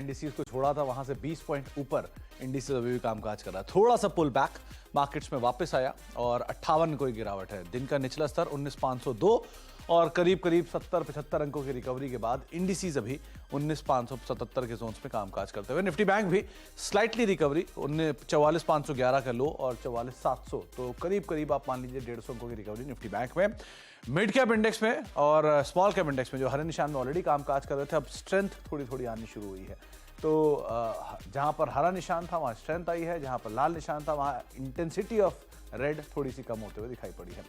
Indices को छोड़ा था वहां से 20 पॉइंट ऊपर इंडिसेस अभी भी कामकाज कर रहा है। थोड़ा सा पुल बैक मार्केट्स में वापस आया और 58 कोई गिरावट है। दिन का निचला स्तर 19,502 और करीब करीब 70-75 अंकों की रिकवरी के बाद इंडिसेस अभी 19,577 के जोन्स में कामकाज करते हुए। निफ्टी बैंक भी स्लाइटली रिकवरी 44,511 का लो और 44,700, तो करीब करीब आप मान लीजिए 150 अंकों की रिकवरी निफ्टी बैंक में। मिड कैप इंडेक्स में और स्मॉल कैप इंडेक्स में जो हरे निशान में ऑलरेडी कामकाज कर रहे थे, अब स्ट्रेंथ थोड़ी थोड़ी आनी शुरू हुई है। तो जहां पर हरा निशान था वहां स्ट्रेंथ आई है, जहां पर लाल निशान था वहां इंटेंसिटी ऑफ रेड थोड़ी सी कम होते हुए दिखाई पड़ी है।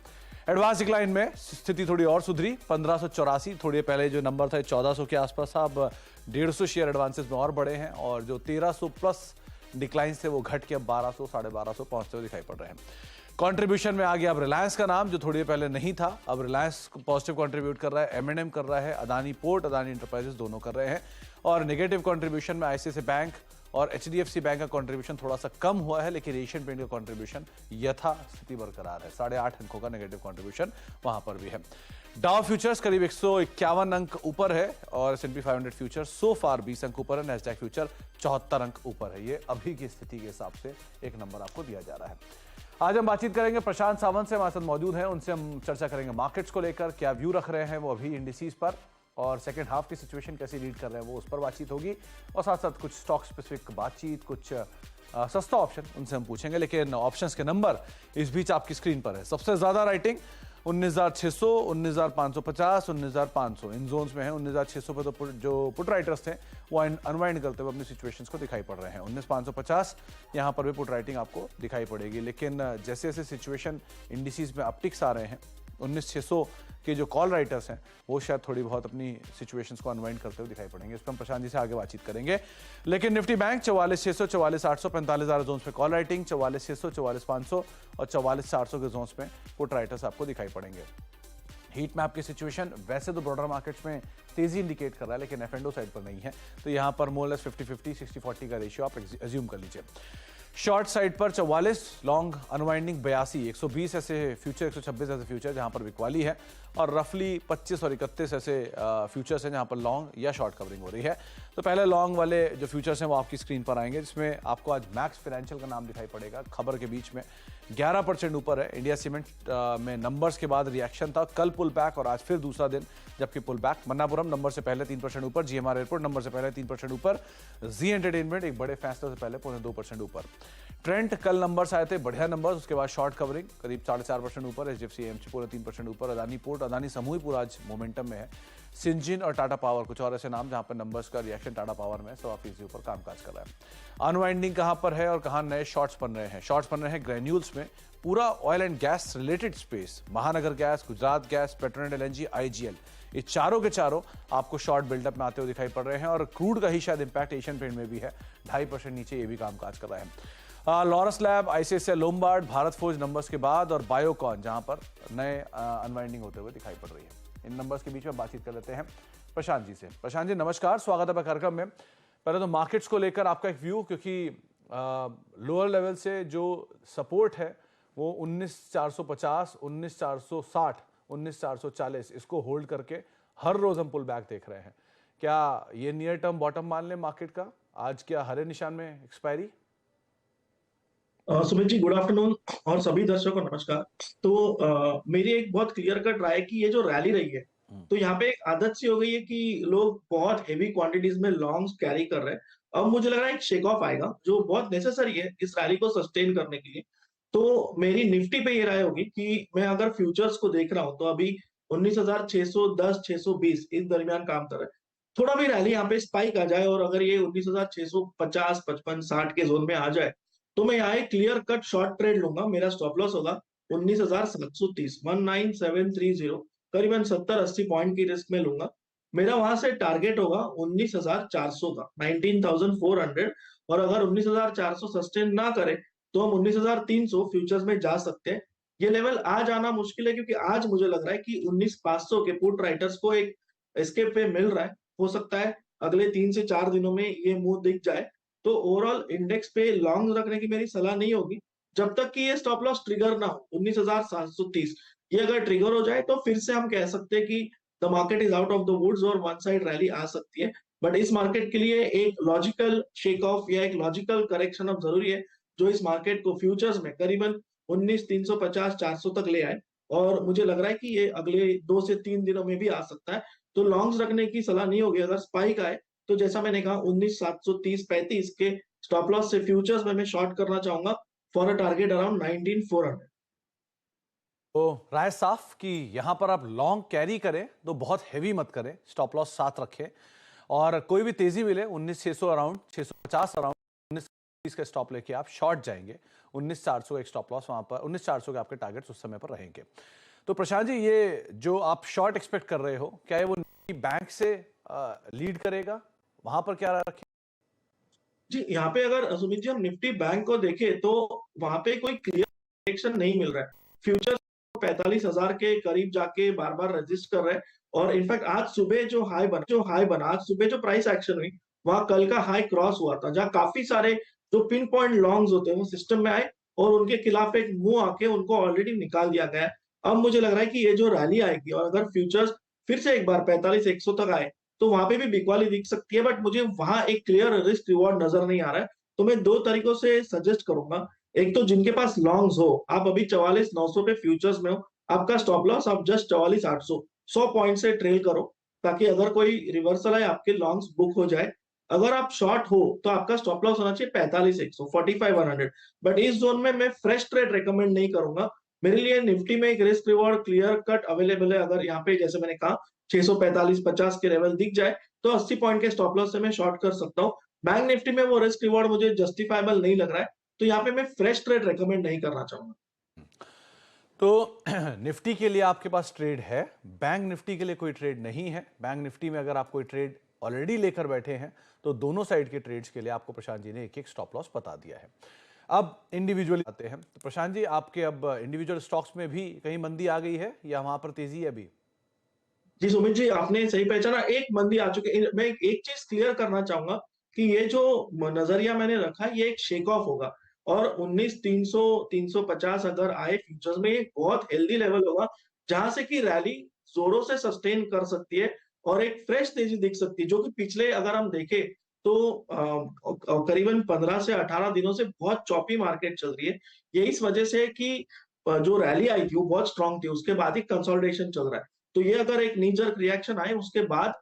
एडवांस डिक्लाइन में स्थिति थोड़ी और सुधरी, 1584, थोड़ी पहले जो नंबर था 1400 के आसपास था, अब 150 शेयर एडवांसेस में और बढ़े हैं और जो 1300 प्लस डिक्लाइन थे वो घट के अब 1200 1250 पहुंचते हुए दिखाई पड़ रहे हैं। कंट्रीब्यूशन में आ गया अब रिलायंस का नाम, जो थोड़ी देर पहले नहीं था, अब रिलायंस पॉजिटिव कंट्रीब्यूट कर रहा है, एम&एम कर रहा है, अदानी पोर्ट, अदानी इंटरप्राइजेस दोनों कर रहे हैं। और नेगेटिव कंट्रीब्यूशन में आईसीआईसीआई बैंक और एचडीएफसी बैंक का कंट्रीब्यूशन थोड़ा सा कम हुआ है, लेकिन एशियन पेंट का कंट्रीब्यूशन यथा स्थिति बरकरार है। 8.5 अंकों का नेगेटिव कंट्रीब्यूशन वहां पर भी है। डाउ फ्यूचर्स करीब 151 अंक ऊपर है और S&P 500 फ्यूचर सो फार 20 अंक ऊपर है। नैस्डैक फ्यूचर 74 अंक ऊपर है। ये अभी की स्थिति के हिसाब से एक नंबर आपको दिया जा रहा है। आज हम बातचीत करेंगे प्रशांत सावंत से, हमारे साथ मौजूद हैं, उनसे हम चर्चा करेंगे मार्केट्स को लेकर, क्या व्यू रख रहे हैं वो अभी इंडिसेस पर और सेकंड हाफ की सिचुएशन कैसी रीड कर रहे हैं वो उस पर बातचीत होगी और साथ साथ कुछ स्टॉक स्पेसिफिक बातचीत, कुछ सस्ता ऑप्शन उनसे हम पूछेंगे। लेकिन ऑप्शंस के नंबर इस बीच आपकी स्क्रीन पर है। सबसे ज्यादा राइटिंग 19,600, 19,550, 19,500 इन जोन्स में है। 19,600 पे तो जो पुट राइटर्स थे वो अनवाइंड करते हुए अपनी सिचुएशंस को दिखाई पड़ रहे हैं। 19,550 यहाँ पर भी पुट राइटिंग आपको दिखाई पड़ेगी, लेकिन जैसे जैसे सिचुएशन इंडिसेस में अपटिक्स आ रहे हैं, 19,600 के जो कॉल राइटर्स हैं वो शायद थोड़ी बहुत अपनी सिचुएशंस को अनवाइंड करते हुए दिखाई पड़ेंगे। इस पर हम प्रशांत जी से आगे बातचीत करेंगे। लेकिन निफ्टी बैंक 44,600, 44,800, 45,000 जोन्स में कॉल राइटिंग, 44,600, 44,500 और 44,400 के जोन्स में पुट राइटर्स आपको दिखाई पड़ेंगे। हीट मैप की सिचुएशन वैसे तो ब्रॉडर मार्केट्स में तेजी इंडिकेट कर रहा है, लेकिन एफ एंड ओ साइड पर नहीं है, तो यहां पर मोर लेस 50-50, 60-40 का रेशियो आप एज्यूम कर लीजिए। शॉर्ट साइड पर 44, लॉन्ग अनवाइंडिंग 82, 120 ऐसे फ्यूचर, 126 ऐसे फ्यूचर जहां पर बिकवाली है और रफली 25 और 31 ऐसे फ्यूचर्स हैं जहां पर लॉन्ग या शॉर्ट कवरिंग हो रही है। तो पहले लॉन्ग वाले जो फ्यूचर्स हैं वो आपकी स्क्रीन पर आएंगे, जिसमें आपको आज मैक्स फाइनेंशियल का नाम दिखाई पड़ेगा। खबर के बीच में 11% ऊपर है। इंडिया सीमेंट में नंबर्स के बाद रिएक्शन था, कल पुल बैक और आज फिर दूसरा दिन जबकि पुल बैक। मन्नापुरम नंबर से पहले 3% ऊपर, जीएमआर एयरपोर्ट नंबर से पहले 3% ऊपर, जी एंटरटेनमेंट एक बड़े फैसले से पहले 2.5% ऊपर। ट्रेंड कल नंबर्स आए थे, बढ़िया नंबर्स, उसके बाद शॉर्ट कवरिंग करीब 4.5% ऊपर, एचडीएफसी एएमसी पूरा 3% ऊपर, अदानी पोर्ट, अदानी समूह पूरा आज मोमेंटम में है। सिंजिन और टाटा पावर कुछ और ऐसे नाम जहां पर नंबर्स का रिएक्शन टाटा पावर में 100% ऊपर कामकाज कर रहा है। अनवाइंडिंग कहां पर है और कहां नए शॉर्ट्स बन रहे हैं? शॉर्ट्स बन रहे हैं ग्रेन्यूल्स में, पूरा oil and gas related space, Mahanagar gas, Gujarat gas, Petronet LNG, IGL, ये चारों के चारों आपको शॉर्ट बिल्डअप में आते हुए दिखाई पड़ रहे हैं। और क्रूड का ही शायद इंपैक्ट एशियन पेंट में भी है, 2.5% नीचे ये भी कामकाज कर रहा है। Laurus lab, ICICI Lombard, Bharat forge numbers के बाद और बायोकॉन जहां पर नए अनवाइंडिंग होते हुए दिखाई पड़ रही है। इन नंबर्स के बीच में बातचीत कर लेते हैं प्रशांत जी से। प्रशांत जी नमस्कार, स्वागत है कार्यक्रम में। पहले तो मार्केट्स को लेकर आपका एक व्यू, क्योंकि लोअर लेवल से जो सपोर्ट है वो 19,450, 19,460, 19,440 इसको होल्ड करके हर रोज हम पुल बैक देख रहे हैं। क्या ये नियर टर्म बॉटम मान लें मार्केट का? आज क्या हरे निशान में expiry? Sumit ji good afternoon और सभी दर्शकों को नमस्कार। तो मेरी एक बहुत क्लियर कट राय कि ये जो रैली रही है, तो यहाँ पे एक आदत सी हो गई है कि लोग बहुत हेवी क्वांटिटीज में लॉन्ग्स कैरी कर रहे हैं। अब मुझे लग रहा है एक शेक ऑफ आएगा जो बहुत नेसेसरी है इस रैली को सस्टेन करने के लिए। तो मेरी निफ्टी पे ये राय होगी कि मैं अगर फ्यूचर्स को देख रहा हूं तो अभी 19,610, 620 इस दरमियान काम कर रहा है। थोड़ा भी रैली यहाँ पे स्पाइक आ जाए और अगर ये 19,650, 55, 60 के जोन में आ जाए तो मैं यहाँ एक क्लियर कट शॉर्ट ट्रेड लूंगा। मेरा स्टॉप लॉस होगा 19,730, 19,730, करीबन 70-80 पॉइंट की रिस्क में लूंगा। मेरा वहां से टारगेट होगा 19,400 का, 19,400। और अगर 19,400 सस्टेन ना करे तो हम 19,300 फ्यूचर्स में जा सकते हैं। ये लेवल आज आना मुश्किल है क्योंकि आज मुझे लग रहा है कि 19,500 के पुट राइटर्स को एक एस्केप पे मिल रहा है। हो सकता है अगले 3 से 4 दिनों में ये मुंह दिख जाए। तो ओवरऑल इंडेक्स पे लॉन्ग रखने की मेरी सलाह नहीं होगी जब तक कि ये स्टॉप लॉस ट्रिगर ना हो 19,730। ये अगर ट्रिगर हो जाए तो फिर से हम कह सकते हैं कि the market is out of the woods और वन साइड रैली आ सकती है। बट इस मार्केट के लिए एक लॉजिकल शेक ऑफ या एक लॉजिकल करेक्शन अब जरूरी है, जो इस मार्केट को फ्यूचर्स में करीबन 19,350 400 तक ले आए। और मुझे लग रहा है कि ये अगले 2 से 3 दिनों में भी आ सकता है। तो लॉन्ग्स रखने की सलाह नहीं होगी। अगर स्पाइक आए तो जैसा मैंने कहा 19,730-35 के स्टॉप लॉस से फ्यूचर्स में मैं शॉर्ट करना चाहूंगा फॉर अ टारगेट अराउंड 19,400। तो राय साफ कि यहां पर आप लॉन्ग कैरी करें तो बहुत हैवी मत करें, स्टॉप लॉस साथ रखें और कोई भी तेजी मिले 19,600 अराउंड 650 अराउंड 19 का स्टॉप लेके आप शॉर्ट जाएंगे। 19,400 एक स्टॉप लॉस वहां पर 19,400 के आपके टारगेट्स उस समय पर रहेंगे। तो प्रशांत जी, ये जो आप शॉर्ट एक्सपेक्ट कर रहे हो, क्या ये वो बैंक से लीड करेगा? वहां पर क्या रखें? जी, यहाँ पे अगर सुमित जी हम निफ्टी बैंक को देखें तो वहां पे कोई क्लियर डायरेक्शन नहीं मिल रहा है। फ्यूचर 45,000 के करीब जाके बार बार रजिस्ट कर रहे हैं। और इनफैक्ट आज सुबह जो हाई बना आज सुबह जो प्राइस एक्शन हुई, वहां कल का हाई क्रॉस हुआ था, जहां काफी सारे जो पिन पॉइंट लॉन्ग्स होते हैं वो सिस्टम में आए और उनके खिलाफ एक मुंह आके उनको ऑलरेडी निकाल दिया गया है। अब मुझे लग रहा है कि ये जो रैली आएगी और अगर फ्यूचर्स फिर से एक बार 45,100 तक आए तो वहां पे भी बिकवाली दिख सकती है। बट मुझे वहां एक क्लियर रिस्क रिवॉर्ड नजर नहीं आ रहा है। तो मैं दो तरीकों से सजेस्ट करूंगा। एक तो जिनके पास लॉन्ग्स हो, आप अभी 44,900 पे फ्यूचर्स में हो, आपका स्टॉप लॉस आप जस्ट 44,800 100 पॉइंट से ट्रेल करो, ताकि अगर कोई रिवर्सल आए आपके लॉन्ग्स बुक हो जाए। अगर आप शॉर्ट हो तो आपका स्टॉप लॉस होना चाहिए 45,100 45,100। बट इस जोन में मैं फ्रेश ट्रेड रेकमेंड नहीं करूंगा। मेरे लिए निफ्टी में एक risk reward clear cut available है। अगर यहाँ पे जैसे मैंने कहा 645-50 के लेवल दिख जाए तो 80 पॉइंट के स्टॉप लॉस से मैं शॉर्ट कर सकता हूँ। बैंक निफ्टी में वो रिस्क रिवॉर्ड मुझे जस्टिफाइबल नहीं लग रहा है, तो यहाँ पे मैं फ्रेश ट्रेड रेकमेंड नहीं करना चाहूंगा। तो निफ्टी के लिए आपके पास ट्रेड है, बैंक निफ्टी के लिए कोई ट्रेड नहीं है। बैंक निफ्टी में अगर आप कोई ट्रेड ऑलरेडी लेकर बैठे हैं तो दोनों साइड के ट्रेड्स के लिए आपको प्रशांत जी ने एक एक स्टॉप लॉस बता दिया है। अब इंडिविजुअली आते हैं। तो प्रशांत जी, आपके अब इंडिविजुअल स्टॉक्स में भी कहीं मंदी आ गई है या वहां पर तेजी है अभी? जी सुमित जी, आपने सही पहचाना, एक मंदी आ चुकी है। मैं एक चीज क्लियर करना चाहूंगा कि ये जो नजरिया मैंने रखा है ये एक शेक ऑफ होगा। और 19,300 350 अगर आए फ्यूचर्स में, ये बहुत हेल्दी लेवल होगा जहां से कि रैली जोरों से सस्टेन कर सकती है और एक फ्रेश तेजी दिख सकती है, जो कि पिछले अगर हम देखें तो करीबन 15 से 18 दिनों से बहुत चॉपी मार्केट चल रही है। ये इस वजह से कि जो रैली आई थी वो बहुत स्ट्रांग थी, उसके बाद ही कंसोलिडेशन चल रहा है। तो ये अगर एक नी जर्क रिएक्शन आए उसके बाद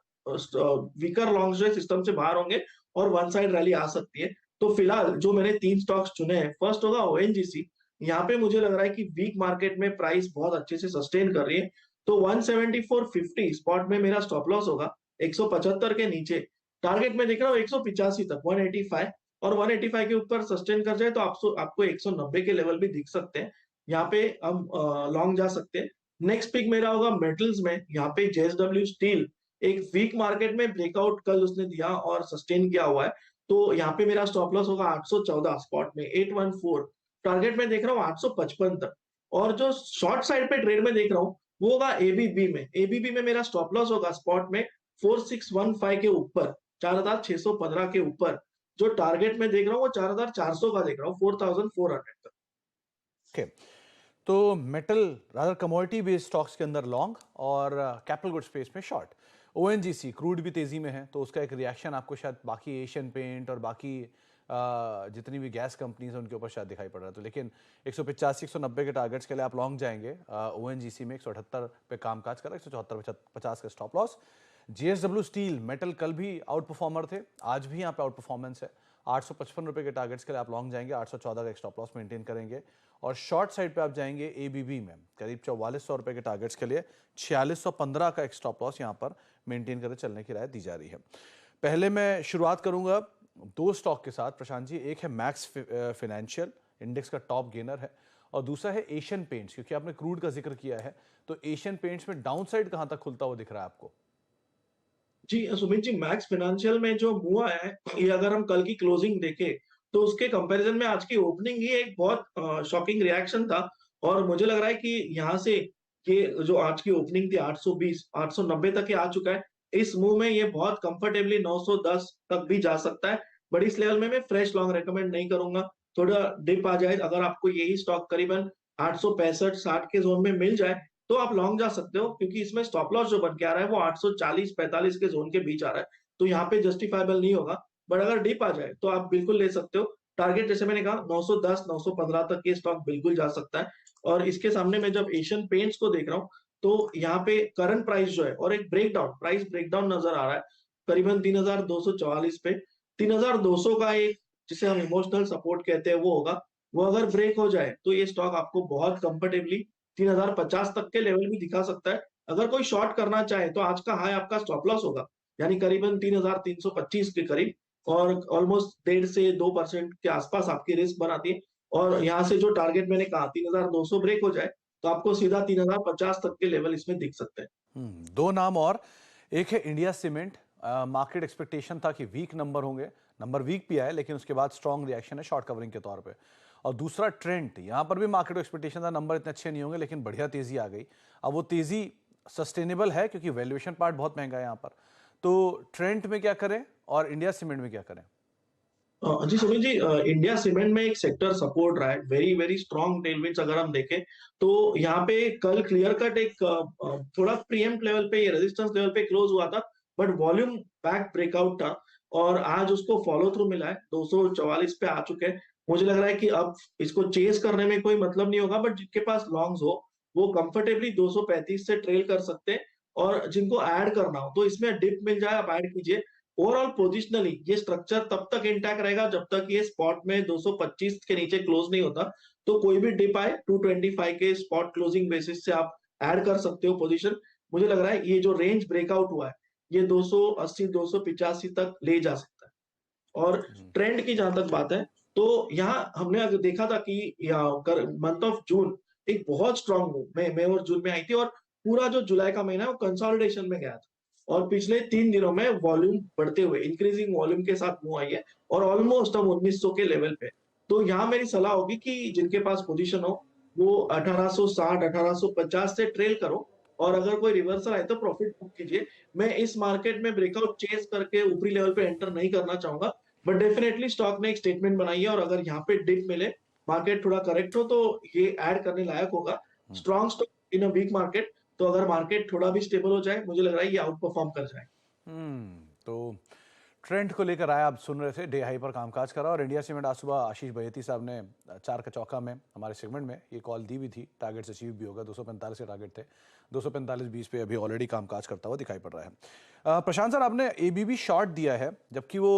वीकर लॉन्ग्स जो सिस्टम से बाहर होंगे और वन साइड रैली आ सकती है। तो फिलहाल जो मैंने 3 स्टॉक्स चुने हैं, फर्स्ट होगा ओएनजीसी। यहाँ पे मुझे लग रहा है कि वीक मार्केट में प्राइस बहुत अच्छे से सस्टेन कर रही है, तो 174.50 स्पॉट में मेरा स्टॉप लॉस होगा। 175 के नीचे टारगेट में देख रहा हूँ 185 तक, 185। और 185 के ऊपर सस्टेन कर जाए तो आपको 190 के लेवल भी दिख सकते हैं। यहाँ पे हम लॉन्ग जा सकते हैं। नेक्स्ट पिक मेरा होगा मेटल्स में। यहाँ पे जेएसडब्ल्यू स्टील एक वीक मार्केट में ब्रेकआउट कल उसने दिया और सस्टेन किया हुआ है। तो यहाँ पे मेरा स्टॉप लॉस होगा 814 स्पॉट में, 814। टारगेट में देख रहा हूँ 855 तक। और जो शॉर्ट साइड पे ट्रेड में देख रहा हूँ वो होगा एबीबी में। एबीबी में मेरा स्टॉप लॉस होगा स्पॉट में 4615 के ऊपर, 4,615 के ऊपर। जो टारगेट में देख रहा हूँ वो 4,400 का देख रहा हूँ, 4,400 तक। ओके, तो metal rather commodity based stocks के अंदर लॉन्ग और कैपिटल गुड स्पेस में शॉर्ट। ओएनजीसी क्रूड भी तेजी में है तो उसका एक रिएक्शन आपको शायद बाकी एशियन पेंट और बाकी जितनी भी गैस कंपनीज हैं उनके ऊपर शायद दिखाई पड़ रहा है। तो लेकिन 185 190 के टारगेट्स के लिए आप लॉन्ग जाएंगे। ओएनजीसी में 178 पे कामकाज कर रहा है, 174 50 का stop loss. JSW steel metal कल भी आउट परफॉर्मर थे, आज भी यहाँ पे आउट परफॉर्मेंस है। 855 रुपए के टारगेट्स के लिए आप लॉन्ग जाएंगे, 814 का एक स्टॉप लॉस मेंटेन करेंगे। और शॉर्ट साइड पे आप जाएंगे एबीबी में करीब 4400 रुपए के टारगेट्स के लिए 4615 का एक स्टॉप लॉस यहाँ पर मेंटेन करके चलने की राय दी जा रही है। पहले मैं शुरुआत करूंगा दो स्टॉक के साथ प्रशांत जी। एक है मैक्स फाइनेंशियल, इंडेक्स का टॉप गेनर है, और दूसरा है एशियन पेंट्स। क्योंकि आपने क्रूड का जिक्र किया है तो एशियन पेंट्स में डाउन साइड कहां तक खुलता हुआ दिख रहा है आपको? जी सुमित जी, मैक्स फाइनेंशियल में जो मूव आया है, ये अगर हम कल की क्लोजिंग देखें तो उसके कंपैरिजन में आज की ओपनिंग ही एक बहुत शॉकिंग रिएक्शन था। और मुझे लग रहा है कि यहाँ से ये जो आज की ओपनिंग थी 820 890 तक ये आ चुका है। इस मूव में ये बहुत कंफर्टेबली 910 तक भी जा सकता है। बट इस लेवल में मैं फ्रेश लॉन्ग रेकमेंड नहीं करूंगा। थोड़ा डिप आ जाए, अगर आपको यही स्टॉक करीबन 865-60 के जोन में मिल जाए तो आप लॉन्ग जा सकते हो, क्योंकि इसमें स्टॉप लॉस जो बन के आ रहा है वो 840-45 के जोन के बीच आ रहा है। तो यहाँ पे जस्टिफाइबल नहीं होगा। बट अगर डिप आ जाए तो आप बिल्कुल ले सकते हो। टारगेट जैसे मैंने कहा 910 915 तक ये स्टॉक बिल्कुल जा सकता है। और इसके सामने मैं जब एशियन पेंट्स को देख रहा हूँ तो यहाँ पे करंट प्राइस जो है और एक प्राइस ब्रेकडाउन नजर आ रहा है करीबन 3244 पे। 3200 का एक जिसे हम इमोशनल सपोर्ट कहते हैं वो होगा। वो अगर ब्रेक हो जाए तो ये स्टॉक आपको बहुत कंफर्टेबली 3050 तक के लेवल भी दिखा सकता है। अगर कोई शॉर्ट करना चाहे तो आज का हाई आपका स्टॉप लॉस होगा, यानी करीबन 3325 के करीब, और ऑलमोस्ट 1.5 से 2% के आसपास आपकी रिस्क बनाती है। और यहाँ से जो टारगेट मैंने कहा 3200 ब्रेक हो जाए तो आपको सीधा 3050 तक के लेवल इसमें दिख सकते हैं। दो नाम और, एक है इंडिया सीमेंट। मार्केट एक्सपेक्टेशन था कि वीक नंबर होंगे, नंबर वीक भी आए लेकिन उसके बाद स्ट्रॉन्ग रिएक्शन है शॉर्ट कवरिंग के तौर पे। और दूसरा ट्रेंड, यहाँ पर भी मार्केट एक्सपेक्टेशन था नंबर इतने अच्छे नहीं होंगे लेकिन बढ़िया तेजी आ गई। अब वो तेजी सस्टेनेबल है क्योंकि वैल्यूएशन पार्ट बहुत महंगा है यहाँ पर। तो ट्रेंड में क्या करें और इंडिया सीमेंट में क्या करें? जी सुमित जी, इंडिया सीमेंट में एक सेक्टर सपोर्ट रहा है, वेरी वेरी स्ट्रॉन्ग टेलविंड्स अगर हम देखें तो यहाँ पे कल क्लियर कट एक थोड़ा प्रीएम्प्ट लेवल पे, ये रेजिस्टेंस लेवल पे क्लोज हुआ था, बट वॉल्यूम बैक ब्रेकआउट था और आज उसको फॉलो थ्रू मिला है, 244 पे आ चुके हैं। मुझे लग रहा है कि अब इसको चेस करने में कोई मतलब नहीं होगा, बट जिनके पास लॉन्ग्स हो वो कंफर्टेबली 235 से ट्रेल कर सकते हैं। और जिनको ऐड करना हो तो इसमें डिप मिल जाए आप ऐड कीजिए। ओवरऑल पोजिशनली ये स्ट्रक्चर तब तक इंटैक्ट रहेगा जब तक ये स्पॉट में 225 के नीचे क्लोज नहीं होता। तो कोई भी डिप आए 225 के स्पॉट क्लोजिंग बेसिस से आप ऐड कर सकते हो पोजीशन। मुझे लग रहा है ये जो रेंज ब्रेकआउट हुआ है ये 280 285 तक ले जा सकता है। और ट्रेंड की जहां तक बात है तो यहाँ हमने अगर देखा था कि मंथ ऑफ जून एक बहुत स्ट्रॉन्ग मूव मई और जून में आई थी और पूरा जो जुलाई का महीना है वो कंसोलिडेशन में गया था। और पिछले 3 दिनों में वॉल्यूम बढ़ते हुए इंक्रीजिंग वॉल्यूम के साथ मूव आई है और ऑलमोस्ट हम 1900 के लेवल पे। तो यहाँ मेरी सलाह होगी कि जिनके पास पोजीशन हो वो 1860 1850 से ट्रेल करो और अगर कोई रिवर्सल आए तो प्रॉफिट बुक कीजिए। मैं इस मार्केट में ब्रेकआउट चेस करके ऊपरी लेवल पे एंटर नहीं करना चाहूंगा, बट डेफिनेटली स्टॉक ने एक स्टेटमेंट बनाई है और अगर यहाँ पे डिप मिले, मार्केट थोड़ा करेक्ट हो तो ये ऐड करने लायक होगा। Strong stock in a weak market, तो अगर मार्केट थोड़ा भी स्टेबल हो जाए मुझे लग रहा है ये आउट परफॉर्म कर जाए। तो ट्रेंड को लेकर आया, आप सुन रहे थे, डे हाई पर कामकाज करा। और इंडिया सीमेंट आज सुबह आशीष बहेती साहब ने 4 का चौका में हमारे सेगमेंट में ये कॉल दी भी थी, टारगेट्स अचीव भी होगा। 245 के टारगेट थे, 245.20 पे अभी ऑलरेडी कामकाज करता हुआ दिखाई पड़ रहा है। प्रशांत सर, आपने एबीबी शॉर्ट दिया है जबकि वो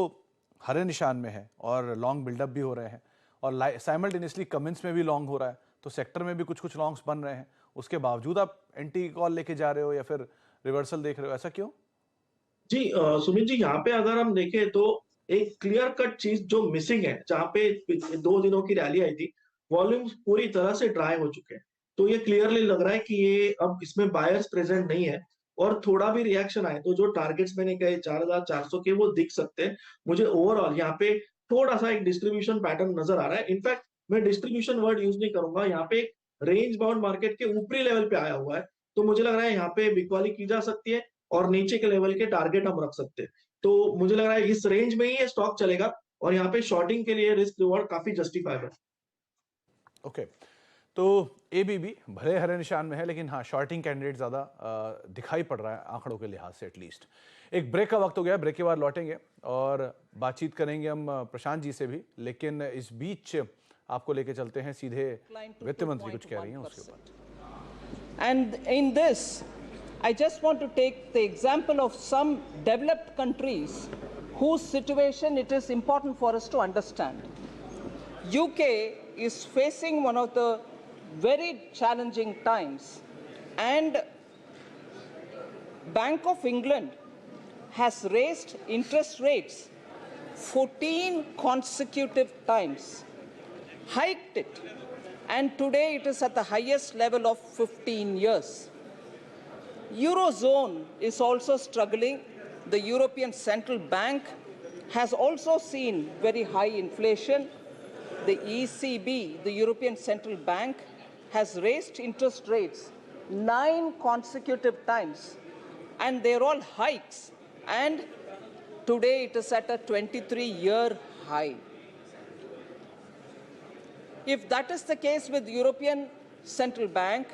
हरे निशान में है और लॉन्ग बिल्डअप भी हो रहे हैं और साइमल्टेनियसली कमेंट्स में भी लॉन्ग हो रहा है, तो सेक्टर में भी कुछ कुछ लॉन्ग्स बन रहे हैं। उसके बावजूद आप एंटी कॉल लेके जा रहे हो या फिर रिवर्सल देख रहे हो, ऐसा क्यों? जी सुमित जी, यहाँ पे अगर हम देखें तो एक क्लियर कट चीज जो मिसिंग है, जहाँ पे 2 दिनों की रैली आई थी, वॉल्यूम्स पूरी तरह से ड्राई हो चुके हैं। तो ये क्लियरली लग रहा है कि ये अब इसमें बायर्स प्रेजेंट नहीं है और थोड़ा भी रिएक्शन आए तो जो टारगेट्स मैंने कहे 4400 के वो दिख सकते हैं। मुझे ओवरऑल यहाँ पे थोड़ा सा एक डिस्ट्रीब्यूशन पैटर्न नजर आ रहा है। इनफैक्ट मैं डिस्ट्रीब्यूशन वर्ड यूज नहीं करूंगा, यहाँ पे रेंज बाउंड मार्केट के ऊपरी लेवल पे आया हुआ है। तो मुझे लग रहा है यहाँ पे बिकवाली की जा सकती है और नीचे के लेवल के टारगेट हम रख सकते हैं। तो मुझे लग रहा है इस रेंज में ही ये स्टॉक चलेगा और यहाँ पे शॉर्टिंग के लिए रिस्क रिवॉर्ड काफी जस्टिफाइबल है। ओके, तो एबीबी भले हरे निशान में है लेकिन हाँ, शॉर्टिंग कैंडिडेट ज़्यादा दिखाई पड़ रहा है आंकड़ों के लिहाज से एटलीस्ट। एक ब्रेक का वक्त हो गया, ब्रेक के बाद लौटेंगे और बातचीत करेंगे हम प्रशांत जी से भी, लेकिन इस बीच आपको लेके चलते हैं सीधे वित्त मंत्री कुछ कह रही हैं उसके ऊपर। And in this, I just want to take the example of some developed countries whose situation it is important for us to understand. UK is facing one of the very challenging times, and Bank of England has raised interest rates 14 consecutive times, hiked it, and today it is at the highest level of 15 years. Eurozone is also struggling. The European Central Bank has also seen very high inflation. The ECB, the European Central Bank, has raised interest rates 9 consecutive times, and they're all hikes, and today it is at a 23-year high. If that is the case with European Central Bank,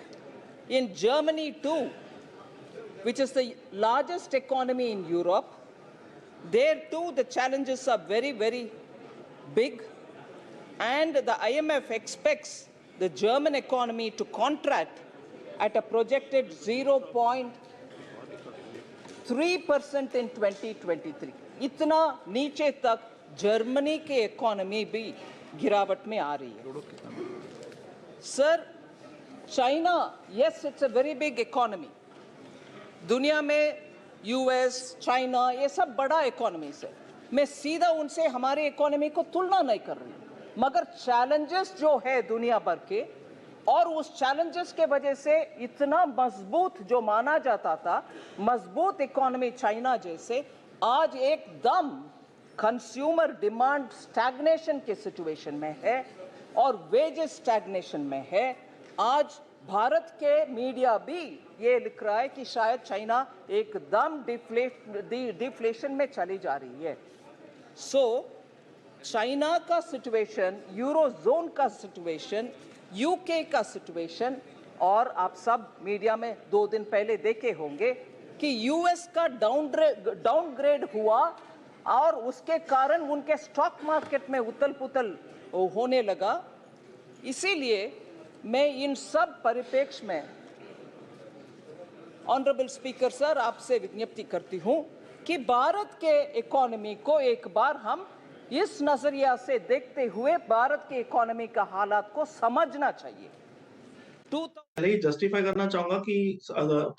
in Germany too, which is the largest economy in Europe, There too, the challenges are very, very big, and the IMF expects the German economy to contract at a projected 0.3% in 2023. इतना नीचे तक Germany के economy भी गिरावट में आ रही है. Sir, China, yes, it's a very big economy. दुनिया में यूएस, चाइना, ये सब बड़ा इकोनॉमीज है. मैं सीधा उनसे हमारी इकोनॉमी को तुलना नहीं कर रही हूँ, मगर चैलेंजेस जो है दुनिया भर के, और उस चैलेंजेस के वजह से इतना मजबूत जो माना जाता था, मजबूत इकोनॉमी चाइना जैसे, आज एकदम कंज्यूमर डिमांड स्टैग्नेशन के सिचुएशन में है और वेजेस स्टैग्नेशन में है. आज भारत के मीडिया भी ये लिख रहा है कि शायद चाइना एकदम डिफ्लेशन में चली जा रही है. सो चाइना का सिचुएशन, यूरोजोन का सिचुएशन, यूके का सिचुएशन, और आप सब मीडिया में 2 दिन पहले देखे होंगे कि यूएस का डाउनग्रेड हुआ और उसके कारण उनके स्टॉक मार्केट में उथल पुथल होने लगा. इसीलिए मैं इन सब परिप्रेक्ष्य में ऑनरेबल स्पीकर सर आपसे विज्ञप्ति करती हूं कि भारत के इकोनॉमी को एक बार हम इस नजरिया से देखते हुए भारत के इकोनॉमी का हालात को समझना चाहिए. पहले ही जस्टिफाई करना चाहूंगा कि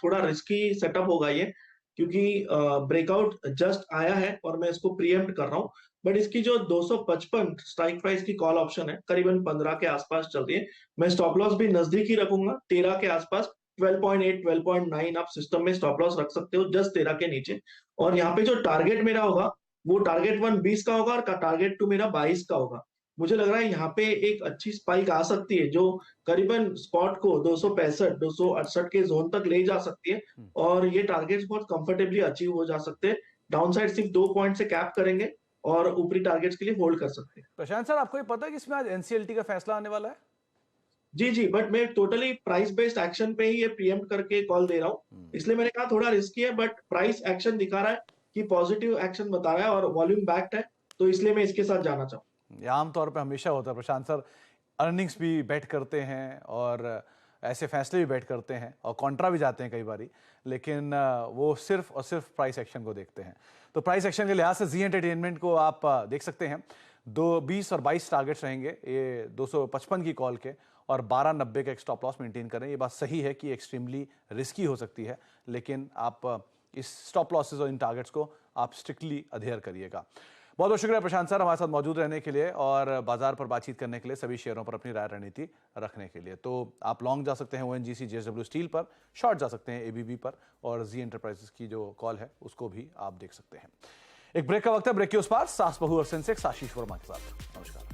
थोड़ा रिस्की सेटअप होगा ये, क्योंकि ब्रेकआउट जस्ट आया है और मैं इसको प्रीएम्प्ट कर रहा हूं. बट इसकी जो 255 स्ट्राइक प्राइस की कॉल ऑप्शन है, करीबन 15 के आसपास चल रही है. मैं स्टॉप लॉस भी नजदीक ही रखूंगा, 13 के आसपास. 12.8, 12.9 आप सिस्टम में स्टॉप लॉस रख सकते हो, जस्ट 13 के नीचे. और यहाँ पे जो टारगेट मेरा होगा वो टारगेट 1 20 का होगा और टारगेट 2 मेरा 22 का होगा. मुझे लग रहा है यहाँ पे एक अच्छी स्पाइक आ सकती है जो करीबन स्पॉट को 265, 268 के जोन तक ले जा सकती है, और ये टारगेट्स बहुत कंफर्टेबली अचीव हो जा सकते हैं. डाउनसाइड सिर्फ 2 पॉइंट से कैप करेंगे और ऊपरी टारगेट्स के लिए होल्ड कर सकते हैं. प्रशांत सर, आपको ये पता है कि इसमें आज एनसीएलटी का फैसला आने वाला है? जी, बट मैं टोटली प्राइस बेस्ड एक्शन पे ही ये प्रीएम्प्ट करके कॉल दे रहा हूँ. इसलिए मैंने कहा थोड़ा रिस्की है, बट प्राइस एक्शन दिखा रहा है कि पॉजिटिव एक्शन बता रहा है और वॉल्यूम बैक्ड है, तो इसलिए मैं इसके साथ जाना चाहूँ. आमतौर पे हमेशा होता है प्रशांत सर, अर्निंग्स भी बेट करते हैं और ऐसे फैसले भी बेट करते हैं और कॉन्ट्रा भी जाते हैं कई बारी, लेकिन वो सिर्फ और सिर्फ प्राइस एक्शन को देखते हैं. तो प्राइस एक्शन के लिहाज से जी एंटरटेनमेंट को आप देख सकते हैं. 20 और 22 टारगेट्स रहेंगे, ये 255 की कॉल के, और 12.90 का एक स्टॉप लॉस मेंटेन करें. ये बात सही है कि एक्सट्रीमली रिस्की हो सकती है, लेकिन आप इस स्टॉप लॉसेस और इन टारगेट्स को आप स्ट्रिक्टली अध्ययन करिएगा. बहुत बहुत शुक्रिया प्रशांत सर हमारे साथ मौजूद रहने के लिए और बाजार पर बातचीत करने के लिए, सभी शेयरों पर अपनी राय रणनीति रखने के लिए. तो आप लॉन्ग जा सकते हैं ओएनजीसी, जेएसडब्ल्यू स्टील पर, शॉर्ट जा सकते हैं एबीबी पर, और जी एंटरप्राइजेस की जो कॉल है उसको भी आप देख सकते हैं. एक ब्रेक का वक्त है, ब्रेक के उस पार सास बहू और सेंसेक्स आशीष वर्मा के साथ. नमस्कार.